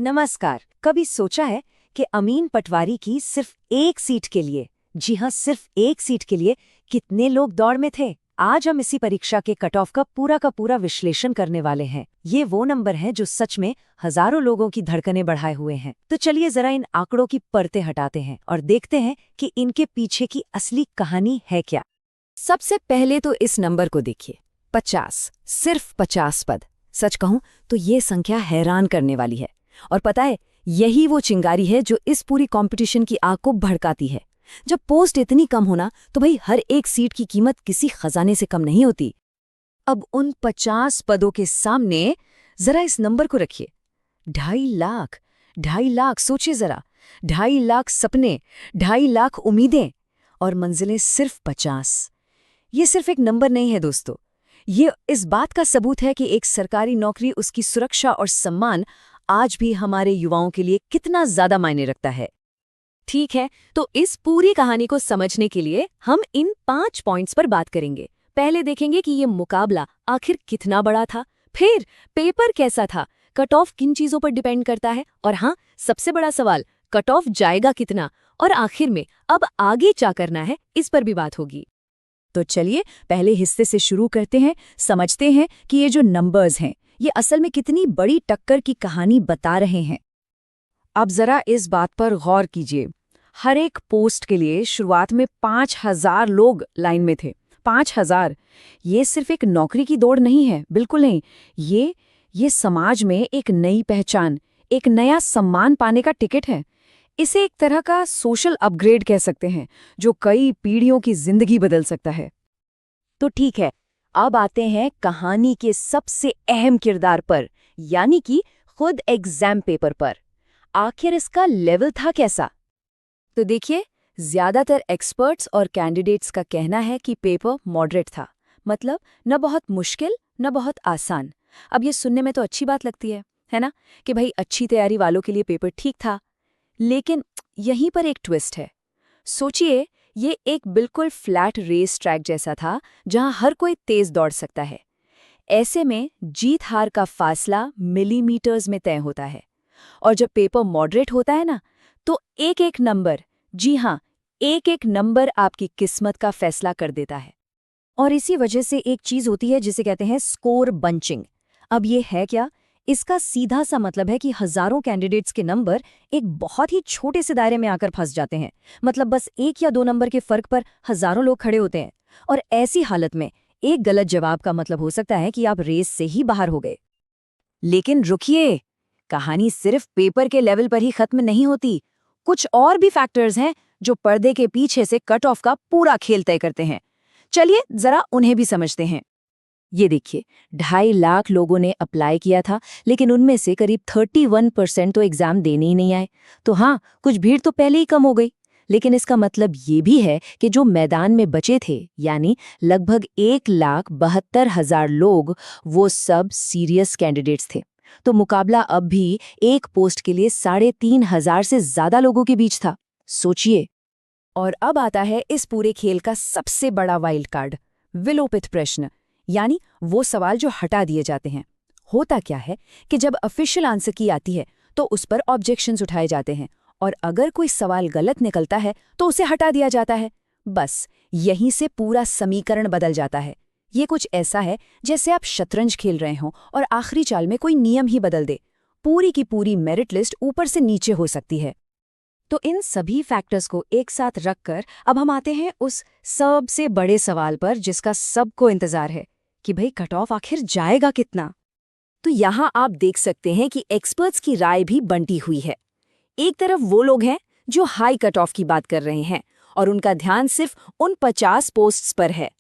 नमस्कार। कभी सोचा है कि अमीन पटवारी की सिर्फ एक सीट के लिए, जी हाँ सिर्फ एक सीट के लिए, कितने लोग दौड़ में थे? आज हम इसी परीक्षा के कट ऑफ का पूरा विश्लेषण करने वाले हैं। ये वो नंबर हैं जो सच में हजारों लोगों की धड़कनें बढ़ाए हुए हैं। तो चलिए जरा इन आंकड़ों की परतें हटाते हैं और देखते हैं कि इनके पीछे की असली कहानी है क्या। सबसे पहले तो इस नंबर को देखिए, 50, सिर्फ 50 पद। सच कहूं तो ये संख्या हैरान करने वाली है। और पता है, यही वो चिंगारी है जो इस पूरी कंपटीशन की आग को भड़काती है। जब पोस्ट इतनी कम होना तो भाई हर एक सीट की कीमत किसी खजाने से कम नहीं होती। अब उन 50 पदों के सामने जरा इस नंबर को रखिए, 2.5 लाख। 2.5 लाख, सोचिए जरा, 2.5 लाख सपने, 2.5 लाख उम्मीदें और मंजिलें सिर्फ 50। ये सिर्फ एक नंबर नहीं है दोस्तों, ये इस बात का सबूत है कि एक सरकारी नौकरी, उसकी सुरक्षा और सम्मान आज भी हमारे युवाओं के लिए कितना ज्यादा मायने रखता है। ठीक है, तो इस पूरी कहानी को समझने के लिए हम इन 5 पॉइंट्स पर बात करेंगे। पहले देखेंगे कि ये मुकाबला आखिर कितना बड़ा था, फिर पेपर कैसा था, कट ऑफ किन चीजों पर डिपेंड करता है, और हाँ, सबसे बड़ा सवाल, कट ऑफ जाएगा कितना, और आखिर में अब आगे क्या करना है, इस पर भी बात होगी। तो चलिए पहले हिस्से से शुरू करते हैं, समझते हैं कि ये जो नंबर्स हैं ये असल में कितनी बड़ी टक्कर की कहानी बता रहे हैं। अब जरा इस बात पर गौर कीजिए, हर एक पोस्ट के लिए शुरुआत में 5,000 लोग लाइन में थे। 5,000। ये सिर्फ एक नौकरी की दौड़ नहीं है, बिल्कुल नहीं। ये समाज में एक नई पहचान, एक नया सम्मान पाने का टिकट है। इसे एक तरह का सोशल अपग्रेड कह सकते हैं, जो कई पीढ़ियों की जिंदगी बदल सकता है। तो ठीक है, अब आते हैं कहानी के सबसे अहम किरदार पर, यानी कि खुद एग्जाम पेपर पर। आखिर इसका लेवल था कैसा? तो देखिए, ज्यादातर एक्सपर्ट्स और कैंडिडेट्स का कहना है कि पेपर मॉडरेट था, मतलब न बहुत मुश्किल न बहुत आसान। अब ये सुनने में तो अच्छी बात लगती है ना, कि भाई अच्छी तैयारी वालों के लिए पेपर ठीक था। लेकिन यहीं पर एक ट्विस्ट है। सोचिए, ये एक बिल्कुल फ्लैट रेस ट्रैक जैसा था जहां हर कोई तेज दौड़ सकता है। ऐसे में जीत हार का फासला मिलीमीटर्स में तय होता है। और जब पेपर मॉडरेट होता है ना, तो एक एक नंबर, जी हां, एक एक नंबर आपकी किस्मत का फैसला कर देता है। और इसी वजह से एक चीज होती है जिसे कहते हैं स्कोर बंचिंग। अब ये है क्या? इसका सीधा सा मतलब है कि हजारों कैंडिडेट्स के नंबर एक बहुत ही छोटे से दायरे में आकर फंस जाते हैं। मतलब बस 1 या 2 नंबर के फर्क पर हजारों लोग खड़े होते हैं। और ऐसी हालत में एक गलत जवाब का मतलब हो सकता है कि आप रेस से ही बाहर हो गए। लेकिन रुकिए, कहानी सिर्फ पेपर के लेवल पर ही खत्म नहीं होती। कुछ और भी फैक्टर्स हैं जो पर्दे के पीछे से कट ऑफ का पूरा खेल तय करते हैं। चलिए जरा उन्हें भी समझते हैं। ये देखिए, 2.5 लाख लोगों ने अप्लाई किया था, लेकिन उनमें से करीब 31% तो एग्जाम देने ही नहीं आए। तो हाँ, कुछ भीड़ तो पहले ही कम हो गई। लेकिन इसका मतलब ये भी है कि जो मैदान में बचे थे, यानी लगभग 1,72,000 लोग, वो सब सीरियस कैंडिडेट्स थे। तो मुकाबला अब भी एक पोस्ट के लिए 3,500 से ज्यादा लोगों के बीच था। सोचिए। और अब आता है इस पूरे खेल का सबसे बड़ा वाइल्ड कार्ड, विलोपित प्रश्न, यानी वो सवाल जो हटा दिए जाते हैं। होता क्या है कि जब ऑफिशियल आंसर की आती है तो उस पर ऑब्जेक्शंस उठाए जाते हैं, और अगर कोई सवाल गलत निकलता है तो उसे हटा दिया जाता है। बस यहीं से पूरा समीकरण बदल जाता है। ये कुछ ऐसा है जैसे आप शतरंज खेल रहे हों और आखिरी चाल में कोई नियम ही बदल दे। पूरी की पूरी मेरिट लिस्ट ऊपर से नीचे हो सकती है। तो इन सभी फैक्टर्स को एक साथ रखकर अब हम आते हैं उस सबसे बड़े सवाल पर जिसका सबको इंतजार है, कि भाई कट ऑफ आखिर जाएगा कितना। तो यहाँ आप देख सकते हैं कि एक्सपर्ट्स की राय भी बंटी हुई है। एक तरफ वो लोग हैं जो हाई कट ऑफ की बात कर रहे हैं और उनका ध्यान सिर्फ उन 50 पोस्ट्स पर है।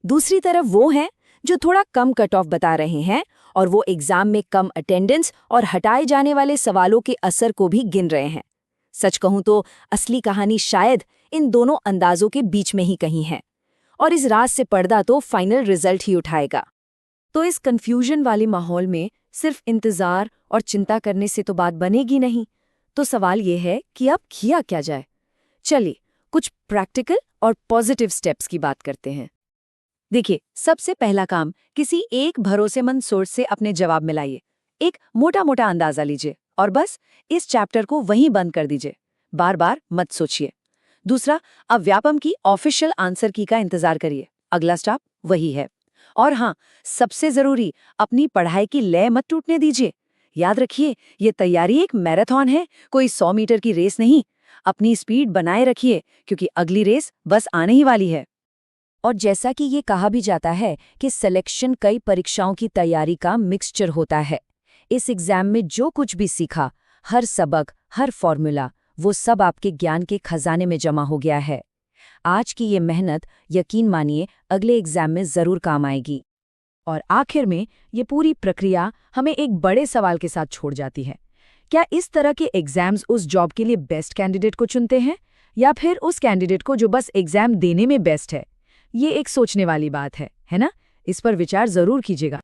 दूसरी तरफ वो हैं जो थोड़ा कम कट ऑफ बता रहे हैं और वो एग्जाम में कम अटेंडेंस और हटाए जाने वाले सवालों के असर को भी गिन रहे हैं। सच कहूं तो असली कहानी शायद इन दोनों अंदाजों के बीच में ही कहीं है, और इस राज से पर्दा तो फाइनल रिजल्ट ही उठाएगा। तो इस कंफ्यूजन वाले माहौल में सिर्फ इंतजार और चिंता करने से तो बात बनेगी नहीं। तो सवाल ये है कि अब किया क्या जाए। चलिए कुछ प्रैक्टिकल और पॉजिटिव स्टेप्स की बात करते हैं। देखिए, सबसे पहला काम, किसी एक भरोसेमंद सोर्स से अपने जवाब मिलाइए। एक मोटा मोटा अंदाजा लीजिए और बस इस चैप्टर को वहीं बंद कर दीजिए, बार बार मत सोचिए। दूसरा, अब व्यापम की ऑफिशियल आंसर की का इंतजार करिए, अगला स्टॉप वही है। और हाँ, सबसे जरूरी, अपनी पढ़ाई की लय मत टूटने दीजिए। याद रखिए, ये तैयारी एक मैराथन है, कोई 100 मीटर की रेस नहीं। अपनी स्पीड बनाए रखिए, क्योंकि अगली रेस बस आने ही वाली है। और जैसा कि ये कहा भी जाता है कि सिलेक्शन कई परीक्षाओं की तैयारी का मिक्सचर होता है। इस एग्जाम में जो कुछ भी सीखा, हर सबक, हर फॉर्मूला, वो सब आपके ज्ञान के खजाने में जमा हो गया है। आज की ये मेहनत, यकीन मानिए, अगले एग्जाम में जरूर काम आएगी। और आखिर में ये पूरी प्रक्रिया हमें एक बड़े सवाल के साथ छोड़ जाती है। क्या इस तरह के एग्जाम्स उस जॉब के लिए बेस्ट कैंडिडेट को चुनते हैं, या फिर उस कैंडिडेट को जो बस एग्जाम देने में बेस्ट है? ये एक सोचने वाली बात है ना? इस पर विचार जरूर कीजिएगा।